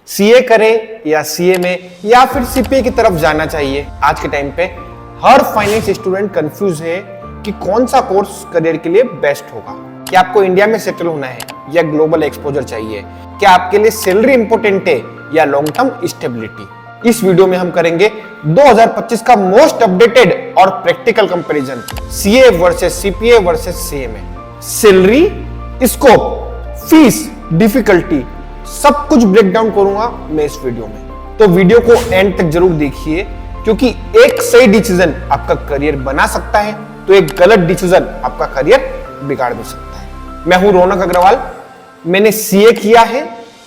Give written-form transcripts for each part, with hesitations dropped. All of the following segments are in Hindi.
सीए करे या सीए में या फिर सीपीए की तरफ जाना चाहिए। आज के टाइम पे हर फाइनेंस स्टूडेंट कंफ्यूज है कि कौन सा कोर्स करियर के लिए बेस्ट होगा। क्या आपको इंडिया में सेटल होना है या ग्लोबल एक्सपोजर चाहिए? क्या आपके लिए सैलरी इंपॉर्टेंट है या लॉन्ग टर्म स्टेबिलिटी? इस वीडियो में हम करेंगे 2025 का मोस्ट अपडेटेड और practical comparison CA versus CPA versus CA में। सैलरी, स्कोप, फीस, डिफिकल्टी सब कुछ ब्रेक डाउन करूंगा मैं इस वीडियो में। तो वीडियो को एंड तक जरूर देखिए, क्योंकि एक सही डिसीजन आपका करियर बना सकता है तो एक गलत डिसीजन आपका करियर बिगाड़ भी सकता है। मैं हूं रौनक अग्रवाल। मैंने सीए किया है,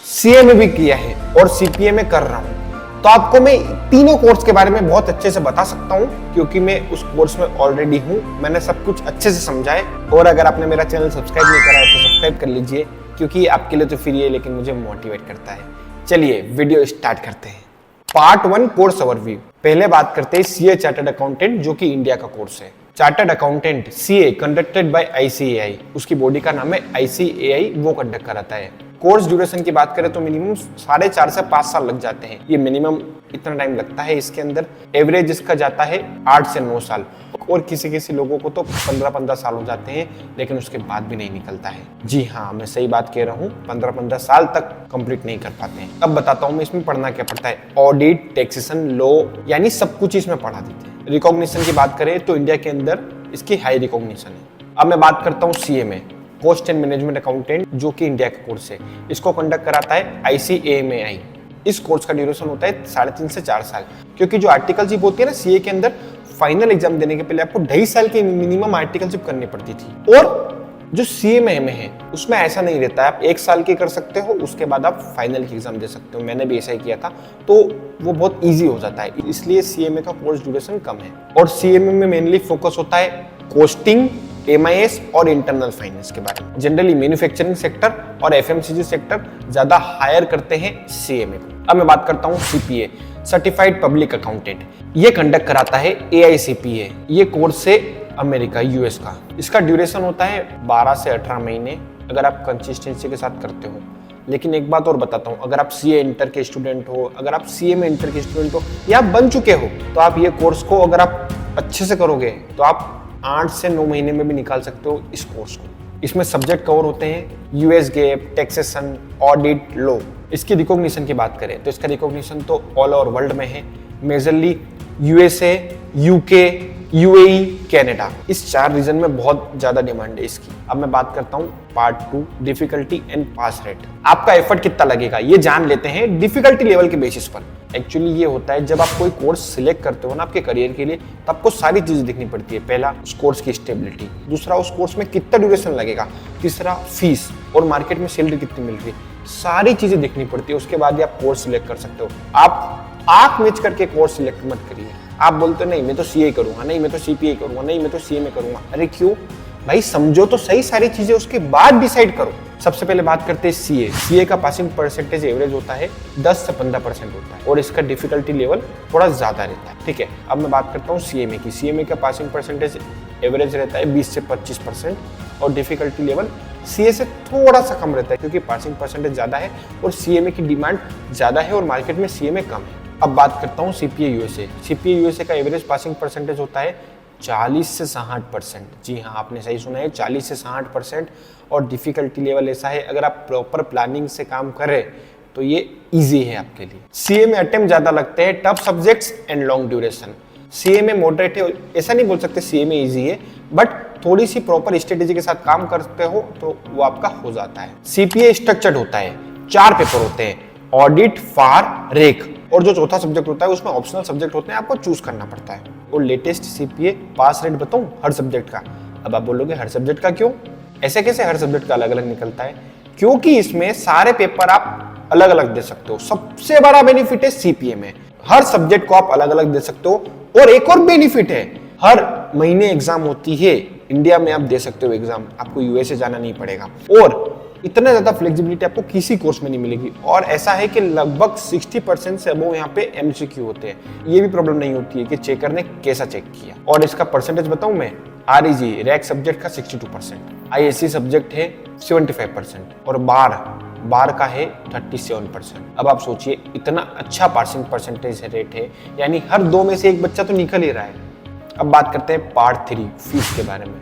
सीए में भी किया है और सीपीए में कर रहा हूं। तो आपको मैं तीनों कोर्स के बारे में बहुत अच्छे से बता सकता हूं, क्योंकि मैं उस कोर्स में ऑलरेडी हूं। मैंने सब कुछ अच्छे से समझा है। और अगर आपने मेरा चैनल सब्सक्राइब नहीं करा है तो सब्सक्राइब कर लीजिए, क्योंकि आपके लिए तो फ्री है लेकिन मुझे मोटिवेट करता है। चलिए वीडियो स्टार्ट करते हैं। Part 1 course overview. पहले बात करते हैं सीए चार्टर्ड अकाउंटेंट, जो कि इंडिया का कोर्स है। Chartered accountant CA conducted by ICAI, उसकी बॉडी का नाम है आईसीएआई, वो कंडक्ट कराता है। कोर्स ड्यूरेशन की बात करें तो मिनिमम 4.5 से 5 साल लग जाते हैं। ये मिनिमम इतना टाइम लगता है इसके अंदर। एवरेज इसका जाता है 8 से 9 साल, और किसी किसी लोगों को तो 15-15 साल हो जाते हैं, लेकिन उसके बाद भी नहीं निकलता है। जी हाँ, मैं सही बात कह रहा हूँ, 15-15 साल तक कंप्लीट नहीं कर पाते हैं। अब बताता हूँ मैं इसमें पढ़ना क्या पड़ता है। ऑडिट, टैक्सेशन, लॉ, यानी सब कुछ इसमें पढ़ा देते हैं। रिकॉग्निशन की बात करें तो इंडिया के अंदर इसकी हाई रिकॉग्निशन है। अब मैं बात करता हूँ सीए में। कॉस्ट एंड मैनेजमेंट अकाउंटेंट, जो कि इंडिया का कोर्स है, इसको कंडक्ट कराता है आईसीएएमएआई। इस कोर्स का ड्यूरेशन होता है 3.5 से 4 साल, क्योंकि जो आर्टिकलशिप होती है ना सीए के अंदर, फाइनल एग्जाम देने के पहले आपको 2.5 साल की मिनिमम आर्टिकलशिप करनी पड़ती थी। और जो सीए में है उसमें ऐसा नहीं रहता है। आप 1 साल की कर सकते हो, उसके बाद आप फाइनल की एग्जाम दे सकते हो। मैंने भी ऐसा ही किया था, तो वो बहुत ईजी हो जाता है। इसलिए सीएमए का कोर्स ड्यूरेशन कम है। और सीएमए में मेनली फोकस होता है कॉस्टिंग, एमआईएस और इंटरनल फाइनेंस के बारे में। जनरली मैन्युफैक्चरिंग सेक्टर और एफएमसीजी सेक्टर ज्यादा हायर करते हैं सीएमए को। अब मैं बात करता हूँ सीपीए, सर्टिफाइड पब्लिक अकाउंटेंट। ये कंडक्ट कराता है एआईसीपीए। ये कोर्स है अमेरिका, यूएस का। इसका ड्यूरेशन होता है 12 से 18 महीने, अगर आप कंसिस्टेंसी के साथ करते हो। लेकिन एक बात और बताता हूँ, अगर आप सीए इंटर के स्टूडेंट हो, अगर आप सीए में इंटर के स्टूडेंट हो या आप बन चुके हो, तो आप ये कोर्स को अगर आप अच्छे से करोगे तो आप 8 से 9 महीने में भी निकाल सकते हो इस कोर्स को। इसमें सब्जेक्ट कवर होते हैं US gap, taxation, audit, law. इसकी रिकॉग्निशन की बात करें तो इसका रिकॉग्निशन तो ऑल ओवर वर्ल्ड में है। Majorly USA, UK, UAE, Canada, इस 4 रीजन में बहुत ज्यादा डिमांड है इसकी। अब मैं बात करता हूँ part 2, difficulty and pass rate. आपका एफर्ट कितना लगेगा ये जान लेते हैं डिफिकल्टी लेवल के बेसिस पर। एक्चुअली ये होता है, जब आप कोई कोर्स सिलेक्ट करते हो ना आपके करियर के लिए, तो आपको सारी चीजें देखनी पड़ती है। पहला, उस कोर्स की स्टेबिलिटी। दूसरा, उस कोर्स में कितना ड्यूरेशन लगेगा। तीसरा, फीस और मार्केट में सैलरी कितनी मिल रही है। सारी चीजें देखनी पड़ती है, उसके बाद ही आप कोर्स सिलेक्ट कर सकते हो। आप आंख मिच करके कोर्स सिलेक्ट मत करिए। आप बोलते नहीं मैं तो सीए करूंगा, नहीं मैं तो सीपीए करूंगा, नहीं मैं तो सीए में करूंगा। अरे क्यों भाई, समझो तो सही सारी चीजें, उसके बाद डिसाइड करो। सबसे पहले बात करते हैं सीए। सीए का पासिंग परसेंटेज एवरेज होता है 10 से 15% होता है, और इसका डिफिकल्टी लेवल थोड़ा ज्यादा रहता है। ठीक है, अब मैं बात करता हूँ सीएमए की। सीएमए का पासिंग परसेंटेज एवरेज रहता है 20 से 25%, और डिफिकल्टी लेवल सीए से थोड़ा सा कम रहता है, क्योंकि पासिंग परसेंटेज ज्यादा है और सीएमए की डिमांड ज्यादा है और मार्केट में सीएमए कम है। अब बात करता हूँ सीपीए यूएसए। सीपीए यूएसए का एवरेज पासिंग परसेंटेज होता है 40 से 60%। जी हाँ, आपने सही सुना है, 40 से 60%। और डिफिकल्टी लेवल ऐसा है, अगर आप प्रॉपर प्लानिंग से काम करें तो ये इजी है आपके लिए। सीए में अटेम्प्ट ज्यादा लगते हैं, tough subjects and long duration. CA में मॉडरेट है, ऐसा नहीं बोल सकते सीए में इजी है, बट थोड़ी सी प्रॉपर स्ट्रेटेजी के साथ काम करते हो तो वो आपका हो जाता है। सीपीए स्ट्रक्चर्ड होता है, 4 पेपर होते हैं, ऑडिट, फार, रेक, और जो चौथा सब्जेक्ट होता है उसमें ऑप्शनल सब्जेक्ट होते हैं, आपको चूज करना पड़ता है। और लेटेस्ट सीपीए पास रेट बताऊं हर सब्जेक्ट का। अब आप बोलोगे हर सब्जेक्ट का क्यों? ऐसे कैसे हर सब्जेक्ट का अलग अलग निकलता है? क्योंकि इसमें सारे पेपर आप अलग अलग दे सकते हो। सबसे बड़ा बेनिफिट है सीपीए में, हर सब्जेक्ट को आप अलग अलग दे सकते हो। और एक और बेनिफिट है, हर महीने एग्जाम होती है। इंडिया में आप दे सकते हो एग्जाम, आपको यूएसए जाना नहीं पड़ेगा। और इतना ज्यादा फ्लेक्सिबिलिटी आपको किसी कोर्स में नहीं मिलेगी। और ऐसा है कि लगभग 60% से अबव यहाँ पे एमसीक्यू होते हैं। ये भी प्रॉब्लम नहीं होती है कि चेकर ने कैसा चेक किया। और इसका परसेंटेज बताऊं मैं, आरईजी रैक सब्जेक्ट का 62%, आईएससी सब्जेक्ट है 75%, और बार बाहर का है 37%। अब आप सोचिए इतना अच्छा पासिंग परसेंटेज रेट है, यानी हर 2 में से एक बच्चा तो निकल ही रहा है। अब बात करते हैं पार्ट 3 फीस के बारे में।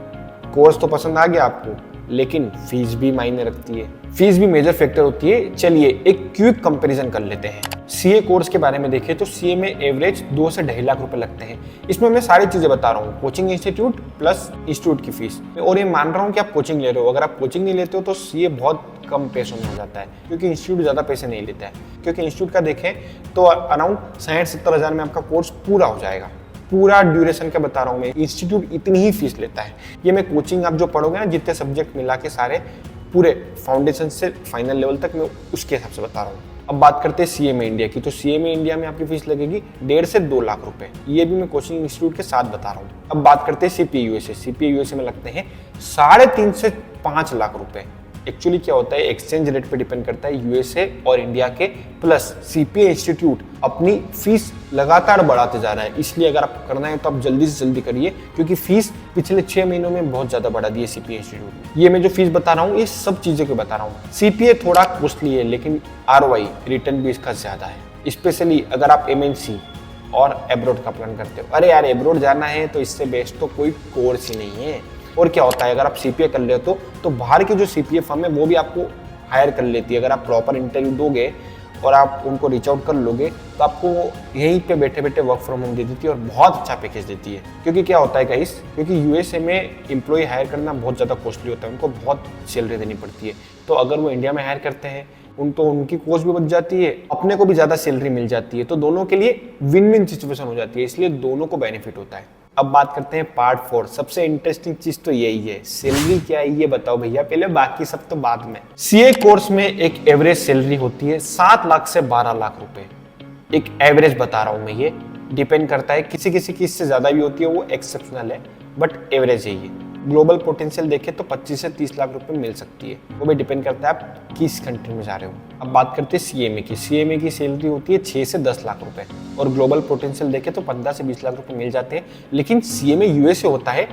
कोर्स तो पसंद आ गया आपको, लेकिन फीस भी मायने रखती है, फीस भी मेजर फैक्टर होती है। चलिए एक क्विक कंपैरिजन कर लेते हैं। सीए कोर्स के बारे में देखें तो सीए में एवरेज 2 से 2.5 लाख रुपए लगते हैं। इसमें मैं सारी चीजें बता रहा हूँ, कोचिंग इंस्टीट्यूट प्लस इंस्टीट्यूट की फीस, और ये मान रहा हूँ कि आप कोचिंग ले रहे हो। अगर आप कोचिंग नहीं लेते हो तो सीए बहुत कम पैसों में हो जाता है, क्योंकि इंस्टीट्यूट ज्यादा पैसे नहीं लेता है। क्योंकि इंस्टीट्यूट का देखें तो अराउंड 60-70 हजार में आपका कोर्स पूरा हो जाएगा। पूरा ड्यूरेशन का बता रहा हूँ मैं, इंस्टीट्यूट इतनी ही फीस लेता है। ये मैं कोचिंग आप जो पढ़ोगे ना, जितने सब्जेक्ट मिला के सारे पूरे फाउंडेशन से फाइनल लेवल तक, मैं उसके हिसाब से बता रहा हूँ। अब बात करते हैं सीए में इंडिया की, तो सीए में इंडिया में आपकी फीस लगेगी 1.5 से 2 लाख रुपए। ये भी मैं कोचिंग इंस्टीट्यूट के साथ बता रहा हूँ। अब बात करते हैं सीपीए यूएसए। सीपीए यूएसए में लगते हैं 3.5 से 5 लाख रुपए। एक्चुअली क्या होता है, एक्सचेंज रेट पे डिपेंड करता है यूएसए और इंडिया के। प्लस सीपीए इंस्टीट्यूट अपनी फीस लगातार बढ़ाते जा रहा है, इसलिए अगर आप करना है तो आप जल्दी से जल्दी करिए, क्योंकि फीस पिछले 6 महीनों में बहुत ज्यादा बढ़ा दी है सीपीए इंस्टीट्यूट। ये मैं जो फीस बता रहा हूँ ये सब चीजों को बता रहा हूँ। सीपीए थोड़ा कॉस्टली है, लेकिन आरओआई रिटर्न भी इसका ज्यादा है, स्पेशली अगर आप एमएनसी और एब्रोड का प्लान करते हो। अरे यार, एब्रोड जाना है तो इससे बेस्ट तो कोई कोर्स ही नहीं है। और क्या होता है, अगर आप सीपीए कर लेते हो तो बाहर की जो सीपीए फर्म है वो भी आपको हायर कर लेती है। अगर आप प्रॉपर इंटरव्यू दोगे और आप उनको रीच आउट कर लोगे तो आपको यहीं पे बैठे बैठे वर्क फ्रॉम होम दे देती है और बहुत अच्छा पैकेज देती है। क्योंकि क्या होता है गाइस, क्योंकि यूएसए में एम्प्लॉय हायर करना बहुत ज़्यादा कॉस्टली होता है, उनको बहुत सैलरी देनी पड़ती है। तो अगर वो इंडिया में हायर करते हैं उनकी कॉस्ट भी बच जाती है, अपने को भी ज़्यादा सैलरी मिल जाती है, तो दोनों के लिए विन विन सिचुएशन हो जाती है, इसलिए दोनों को बेनिफिट होता है। अब बात करते हैं पार्ट 4। सबसे इंटरेस्टिंग चीज तो यही है, सैलरी क्या है ये बताओ भैया पहले, बाकी सब तो बाद में। सीए कोर्स में एक एवरेज सैलरी होती है 7 लाख से 12 लाख रुपए। एक एवरेज बता रहा हूं मैं, ये डिपेंड करता है, किसी किसी की इससे ज्यादा भी होती है, वो एक्सेप्शनल है, बट एवरेज है ये। ग्लोबल पोटेंशियल देखें तो 25 से 30 लाख रुपए मिल सकती है, वो भी डिपेंड करता है आप किस कंट्री में जा रहे हो। अब बात करते हैं सीएमए की। सीएमए की सैलरी होती है 6 से 10 लाख रुपए, और ग्लोबल पोटेंशियल देखें तो 15 से 20 लाख रुपए मिल जाते हैं। लेकिन सीएमए यूएसए होता है,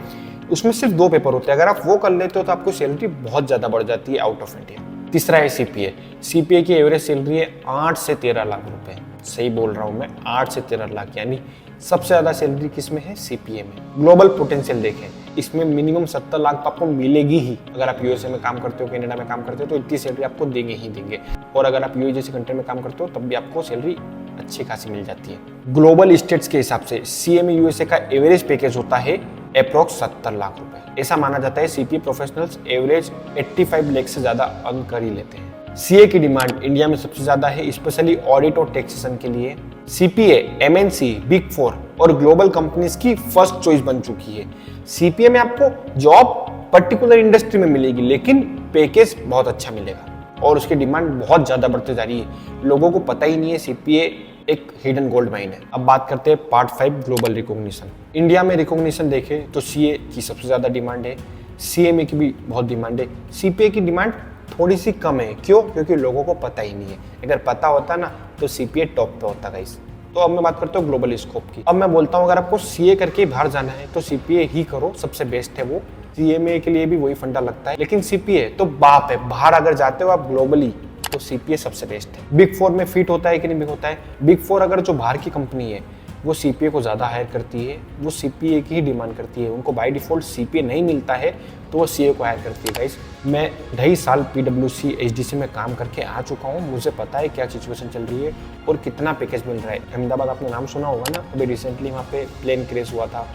उसमें सिर्फ 2 पेपर होते हैं, अगर आप वो कर लेते हो तो आपको सैलरी बहुत ज्यादा बढ़ जाती है आउट ऑफ इंडिया। तीसरा है सीपीए। सीपीए की एवरेज सैलरी है 8 से 13 लाख रुपए। सही बोल रहा हूं मैं, 8 से 13 लाख, यानी सबसे ज्यादा सैलरी किसमें है, सीपीए में। ग्लोबल पोटेंशियल देखें, इसमें मिनिमम 70 लाख तो आपको मिलेगी ही। अगर आप यूएसए में काम करते हो, कनाडा में काम करते हो, तो इतनी सैलरी आपको देंगे ही देंगे। और अगर आप यूएई जैसे कंट्री में काम करते हो तब भी आपको सैलरी अच्छी खासी मिल जाती है। ग्लोबल स्टेट्स के हिसाब से सीएमए यूएसए का एवरेज पैकेज होता है अप्रोक्स 70 लाख रुपए। ऐसा माना जाता है सीपीए प्रोफेशनल्स एवरेज 85 लाख से ज्यादा अर्न कर ही लेते हैं। सीए की डिमांड इंडिया में सबसे ज्यादा है, स्पेशली ऑडिट और टैक्सेशन के लिए। सीपीए एमएनसी, बिग 4 और ग्लोबल कंपनीज की फर्स्ट चॉइस बन चुकी है। सीपीए में आपको जॉब पर्टिकुलर इंडस्ट्री में मिलेगी, लेकिन पैकेज बहुत अच्छा मिलेगा और उसकी डिमांड बहुत ज्यादा बढ़ते जा रही है। लोगों को पता ही नहीं है सीपीए एक हिडन गोल्ड माइन है। अब बात करते हैं पार्ट 5 ग्लोबल रिकॉग्निशन। इंडिया में रिकॉग्निशन देखें तो सीए की सबसे ज्यादा डिमांड है, सीएमए की भी बहुत डिमांड है। सीपीए की डिमांड थोड़ी सी कम है, क्यों? क्योंकि लोगों को पता ही नहीं है। अगर पता होता ना तो सीपीए टॉप पे होता गाइस। तो अब मैं बात करता हूँ ग्लोबल स्कोप की। अब मैं बोलता हूँ अगर आपको सीए करके बाहर जाना है तो सीपीए ही करो, सबसे बेस्ट है वो। सीएमए के लिए भी वही फंडा लगता है, लेकिन सीपीए तो बाप है। बाहर अगर जाते हो आप ग्लोबली तो सीपीए सबसे बेस्ट है। बिग 4 में फिट होता है कि नहीं बिग होता है? बिग 4 अगर जो बाहर की कंपनी है वो सीपीए को ज़्यादा हायर करती है, वो सीपीए की ही डिमांड करती है। उनको बाय डिफॉल्ट सीपीए नहीं मिलता है तो वो सीए को हायर करती है गाइस। मैं 2.5 साल पीडब्ल्यूसी एचडीसी में काम करके आ चुका हूँ, मुझे पता है क्या सिचुएशन चल रही है और कितना पैकेज मिल रहा है। अहमदाबाद आपने नाम सुना होगा ना, अभी रिसेंटली वहाँ पे प्लेन क्रैश हुआ था,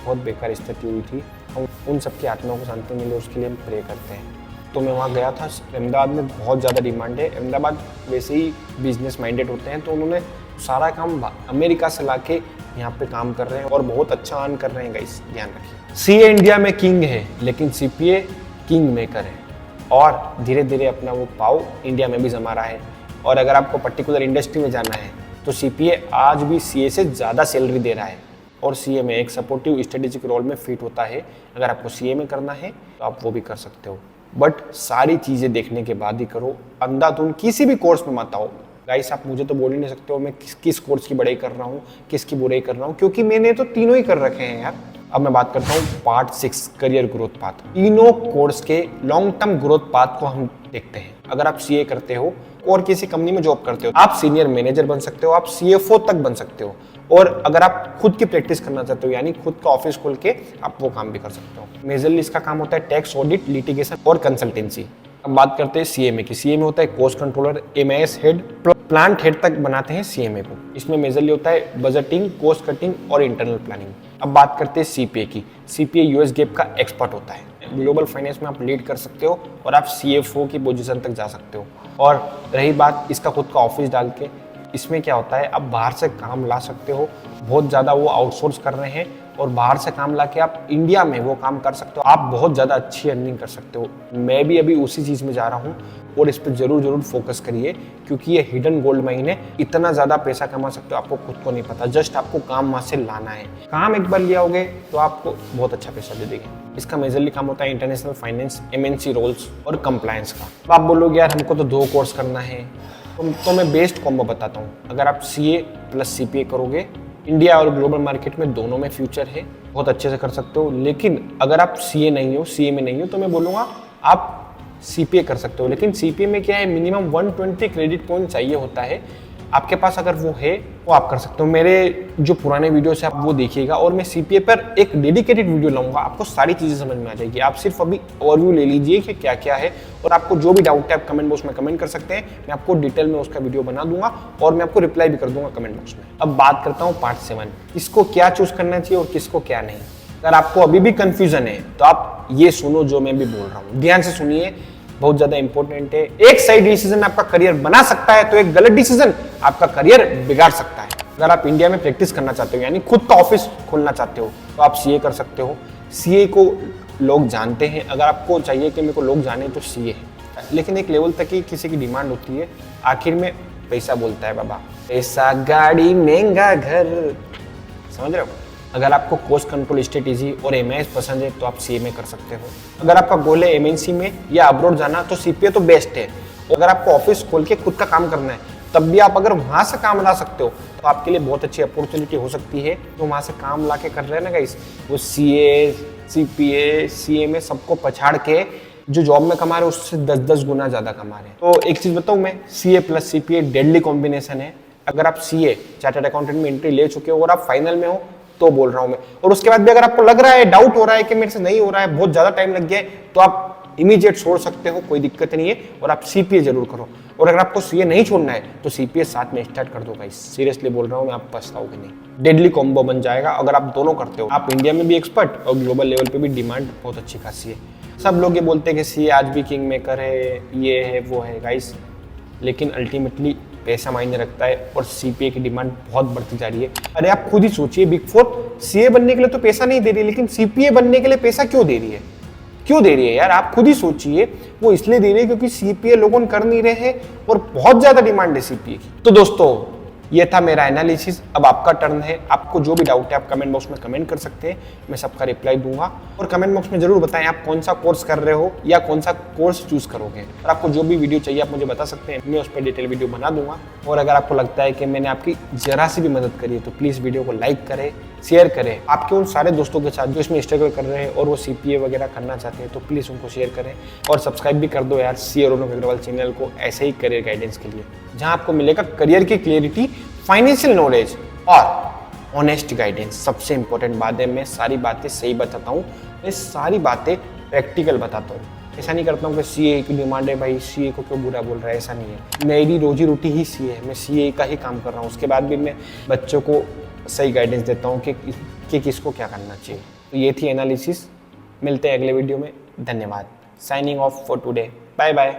बहुत बेकार स्थिति हुई थी। हम उन सबकी आत्माओं को शांति मिले उसके लिए हम प्रे करते हैं। तो मैं वहाँ गया था। अहमदाबाद में बहुत ज़्यादा डिमांड है। अहमदाबाद वैसे ही बिजनेस माइंडेड होते हैं, तो उन्होंने सारा काम अमेरिका से लाके यहाँ पे काम कर रहे हैं और बहुत अच्छा अर्न कर रहे हैं गाइस, ध्यान रखिए। सीए इंडिया में किंग है, लेकिन सीपीए किंग मेकर है और धीरे धीरे अपना वो पाव इंडिया में भी जमा रहा है। और अगर आपको पर्टिकुलर इंडस्ट्री में जाना है तो सीपीए आज भी सीए से ज़्यादा सैलरी दे रहा है और सीए में एक सपोर्टिव स्ट्रेटेजिक रोल में फिट होता है। अगर आपको सीए में करना है तो आप वो भी कर सकते हो, बट सारी चीज़ें देखने के बाद ही करो। अंधाधुंध किसी भी कोर्स में मत आओ गाइस। आप मुझे तो बोल ही नहीं सकते हो मैं किस कोर्स की बड़ाई कर रहा हूँ, किसकी बुराई कर रहा हूँ, क्योंकि मैंने तो तीनों ही कर रखे हैं यार। अब मैं बात करता हूँ पार्ट 6 करियर ग्रोथ पाथ। तीनों कोर्स के लॉन्ग टर्म ग्रोथ पाथ को हम देखते हैं। अगर आप सीए करते हो और किसी कंपनी में जॉब करते हो, आप सीनियर मैनेजर बन सकते हो, आप सीएफओ तक बन सकते हो। और अगर आप खुद की प्रैक्टिस करना चाहते हो, यानी खुद का ऑफिस खोल के आप वो काम भी कर सकते हो। मेजरली इसका काम होता है टैक्स ऑडिट, लिटिगेशन और कंसल्टेंसी। अब बात करते हैं सीएमए की। सीएमए होता है cost controller, MIS head, plant head तक बनाते हैं सीएमए को। इसमें मेजरली होता है बजटिंग, कॉस्ट कटिंग और इंटरनल प्लानिंग। अब बात करते हैं सीपीए की। सीपीए यूएस गैप का एक्सपर्ट होता है। ग्लोबल फाइनेंस में आप लीड कर सकते हो और आप सीएफओ की पोजीशन तक जा सकते हो। और रही बात इसका खुद का ऑफिस डाल के, इसमें क्या होता है, आप बाहर से काम ला सकते हो। बहुत ज़्यादा वो आउटसोर्स कर रहे हैं और बाहर से काम ला के आप इंडिया में वो काम कर सकते हो। आप बहुत ज़्यादा अच्छी अर्निंग कर सकते हो। मैं भी अभी उसी चीज़ में जा रहा हूँ और इस पर जरूर फोकस करिए, क्योंकि ये हिडन गोल्ड माइन है। इतना ज़्यादा पैसा कमा सकते हो, आपको खुद को नहीं पता। जस्ट आपको काम वहाँ से लाना है। काम एक बार लिया होगे तो आपको बहुत अच्छा पैसा दे देंगे। इसका मेजरली काम होता है इंटरनेशनल फाइनेंस, एमएनसी रोल्स और कंप्लायंस का। तो आप बोलोगे यार हमको तो 2 कोर्स करना है, तो मैं बेस्ट कॉम्बो बताता हूँ। अगर आप सीए प्लस सीपीए करोगे, इंडिया और ग्लोबल मार्केट में दोनों में फ्यूचर है, बहुत अच्छे से कर सकते हो। लेकिन अगर आप सीए नहीं हो, सीए में नहीं हो, तो मैं बोलूँगा आप सीपीए कर सकते हो। लेकिन सीपीए में क्या है, मिनिमम 120 क्रेडिट पॉइंट चाहिए होता है। आपके पास अगर वो है तो आप कर सकते हो। मेरे जो पुराने वीडियोस है आप वो देखिएगा और मैं सीपीए पर एक डेडिकेटेड वीडियो लाऊंगा। आपको सारी चीज़ें समझ में आ जाएगी। आप सिर्फ अभी ओवरव्यू ले लीजिए कि क्या क्या है, और आपको जो भी डाउट है आप कमेंट बॉक्स में कमेंट कर सकते हैं। मैं आपको डिटेल में उसका वीडियो बना दूंगा और मैं आपको रिप्लाई भी कर दूंगा कमेंट बॉक्स में। अब बात करता हूँ पार्ट 7, किसको क्या चूज करना चाहिए और किसको क्या नहीं। अगर आपको अभी भी कंफ्यूजन है तो आप ये सुनो जो मैं भी बोल रहा हूँ, ध्यान से सुनिए, बहुत ज्यादा इंपॉर्टेंट है। एक सही डिसीजन आपका करियर बना सकता है तो एक गलत डिसीजन आपका करियर बिगाड़ सकता है। अगर आप इंडिया में प्रैक्टिस करना चाहते हो, यानी खुद का ऑफिस खोलना चाहते हो, तो आप सीए कर सकते हो। सीए को लोग जानते हैं। अगर आपको चाहिए कि मेरे को लोग जाने तो सीए है, लेकिन एक लेवल तक ही किसी की डिमांड होती है। आखिर में पैसा बोलता है बाबा, पैसा गाड़ी महंगा घर, समझ रहे हो। अगर आपको कॉस्ट कंट्रोल, स्ट्रेटेजी और एमआईएस पसंद है तो आप सीए में कर सकते हो। अगर आपका गोल है एमएनसी में या अब्रॉड जाना तो सीपीए तो बेस्ट है। अगर आपको ऑफिस खोल के खुद का काम करना है तब भी आप अगर वहां से काम ला सकते हो तो आपके लिए बहुत अच्छी अपॉर्चुनिटी हो सकती है। तो वहां से काम ला के कर रहे हैं ना गाइस, वो सीए, सीपीए, सीए में सबको पछाड़ के जो जॉब में कमा रहे हैं उससे 10-10 गुना ज्यादा कमा रहे हैं। तो एक चीज बताऊं मैं, CA plus CPA deadly combination है। अगर आप सीए चार्टर्ड अकाउंटेंट में एंट्री ले चुके हो और आप फाइनल में हो तो बोल रहा हूं मैं, और उसके बाद भी अगर आपको लग रहा है, डाउट हो रहा है कि मेरे से नहीं हो रहा है, बहुत ज्यादा टाइम लग गया है, तो आप इमीडिएट छोड़ सकते हो, कोई दिक्कत नहीं है। और आप सीपीए जरूर करो। और अगर आपको सीए नहीं छोड़ना है तो सीपीए साथ में स्टार्ट कर दो गाइस, सीरियसली बोल रहा हूं मैं, आप पछताओगे नहीं। डेडली कॉम्बो बन जाएगा अगर आप दोनों करते हो। आप इंडिया में भी एक्सपर्ट और ग्लोबल लेवल पे भी डिमांड बहुत अच्छी खासी है। सब लोग ये बोलते हैं कि सीए आज भी किंग मेकर है, ये है वो है गाइस, लेकिन अल्टीमेटली पैसा मायने रखता है और सीपीए की डिमांड बहुत बढ़ती जा रही है। अरे आप खुद ही सोचिए, बिग 4 सीए बनने के लिए तो पैसा नहीं दे रही, लेकिन सीपीए बनने के लिए पैसा क्यों दे रही है? क्यों दे रही है यार? आप खुद ही सोचिए। वो इसलिए दे रही है क्योंकि सीपीए लोगों कर नहीं रहे हैं और बहुत ज्यादा डिमांड है सीपीए की। तो दोस्तों ये था मेरा एनालिसिस। अब आपका टर्न है। आपको जो भी डाउट है आप कमेंट बॉक्स में कमेंट कर सकते हैं, मैं सबका रिप्लाई दूंगा। और कमेंट बॉक्स में जरूर बताएं आप कौन सा कोर्स कर रहे हो या कौन सा कोर्स चूज करोगे। और आपको जो भी वीडियो चाहिए आप मुझे बता सकते हैं, मैं उस पर डिटेल वीडियो बना दूंगा। और अगर आपको लगता है कि मैंने आपकी जरा सी भी मदद करी है तो प्लीज़ वीडियो को लाइक करें, शेयर करें आपके उन सारे दोस्तों के साथ जो इसमें स्ट्रगल कर रहे हैं और वो सीपीए वगैरह करना चाहते हैं, तो प्लीज़ उनको शेयर करें। और सब्सक्राइब भी कर दो यार सी अरुण अग्रवाल चैनल को, ऐसे ही करियर गाइडेंस के लिए, जहां आपको मिलेगा करियर की क्लियरिटी, फाइनेंशियल नॉलेज और ऑनेस्ट गाइडेंस। सबसे इंपॉर्टेंट बात है, मैं सारी बातें सही बताता हूँ, मैं सारी बातें प्रैक्टिकल बताता हूँ। ऐसा नहीं करता हूँ कि सीए की डिमांड है भाई, सीए को क्यों बुरा बोल रहा है, ऐसा नहीं है। मेरी रोजी रोटी ही सीए है, मैं सीए का ही काम कर रहा हूँ। उसके बाद भी मैं बच्चों को सही गाइडेंस देता हूँ कि किसको क्या करना चाहिए। तो ये थी एनालिसिस। मिलते हैं अगले वीडियो में। धन्यवाद। Signing off for today. Bye bye.